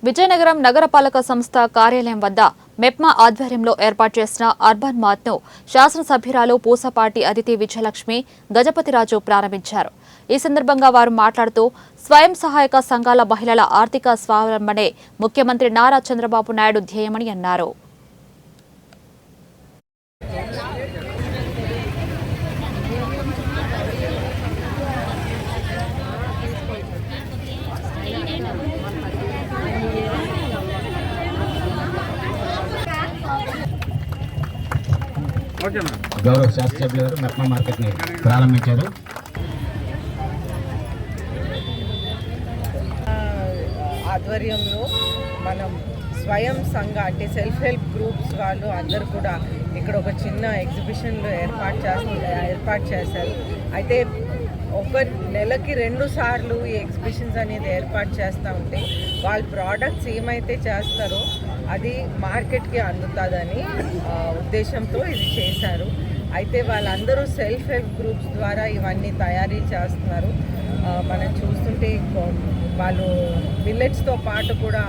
విజయనగరం నగరపాలక సంస్థ కార్యాలయం వద్ద మెప్మా ఆధ్వర్యంలో ఏర్పాటు చేసిన అర్బన్ మార్ట్ ను శాసనసభ్యురాలు పూసపాటి అదితి విజయలక్ష్మి గజపతిరాజు ప్రారంభించారు. ఈ సందర్భంగా వారు మాట్లాడుతూ స్వయం సహాయక సంఘాల మహిళల ఆర్థిక స్వావలంబనే ముఖ్యమంత్రి నారా చంద్రబాబు నాయుడు ధ్యేయమని అన్నారు. గౌరవ శాసనసభ్యులు గారు మెప్మా మార్కెట్ని ప్రారంభించారు. ఆధ్వర్యంలో మనం స్వయం సంఘ అంటే సెల్ఫ్ హెల్ప్ గ్రూప్స్ వాళ్ళు అందరూ కూడా ఇక్కడ ఒక చిన్న ఎగ్జిబిషన్లో ఏర్పాటు చేశారు. అయితే ఒక నెలకి 2 సార్లు ఈ ఎగ్జిబిషన్స్ అనేది ఏర్పాటు చేస్తూ ఉంటే వాళ్ళ ప్రోడక్ట్స్ ఏమైతే చేస్తారో అది మార్కెట్కి అందుతుందని ఉద్దేశంతో ఇది చేశారు. అయితే వాళ్ళందరూ సెల్ఫ్ హెల్ప్ గ్రూప్స్ ద్వారా ఇవన్నీ తయారీ చేస్తున్నారు. మనం చూస్తుంటే వాళ్ళు మిల్లెట్స్తో పాటు కూడా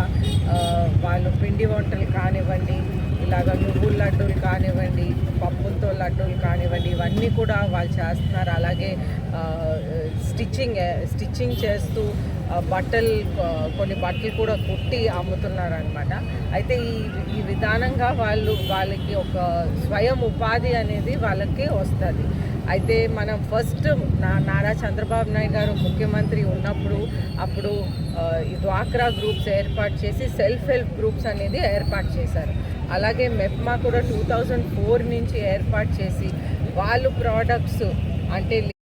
వాళ్ళు పిండి వంటలు కానివ్వండి, ఇలాగ నువ్వుల లడ్డూలు కానివ్వండి, పప్పులతో లడ్డూలు కానివ్వండి, ఇవన్నీ కూడా వాళ్ళు చేస్తున్నారు. అలాగే స్టిచ్చింగ్ చేస్తూ కొన్ని బట్టలు కూడా కుట్టి అమ్ముతున్నారు అనమాట. అయితే ఈ విధానంగా వాళ్ళకి ఒక స్వయం ఉపాధి అనేది వాళ్ళకి వస్తుంది. అయితే మనం ఫస్ట్ నారా చంద్రబాబు నాయుడు గారు ముఖ్యమంత్రి ఉన్నప్పుడు అప్పుడు ఈ డ్వాక్రా గ్రూప్స్ ఏర్పాటు చేసి సెల్ఫ్ హెల్ప్ గ్రూప్స్ అనేది ఏర్పాటు చేశారు. అలాగే మెప్మా కూడా 2004 నుంచి ఏర్పాటు చేసి వాళ్ళు ప్రోడక్ట్స్ అంటే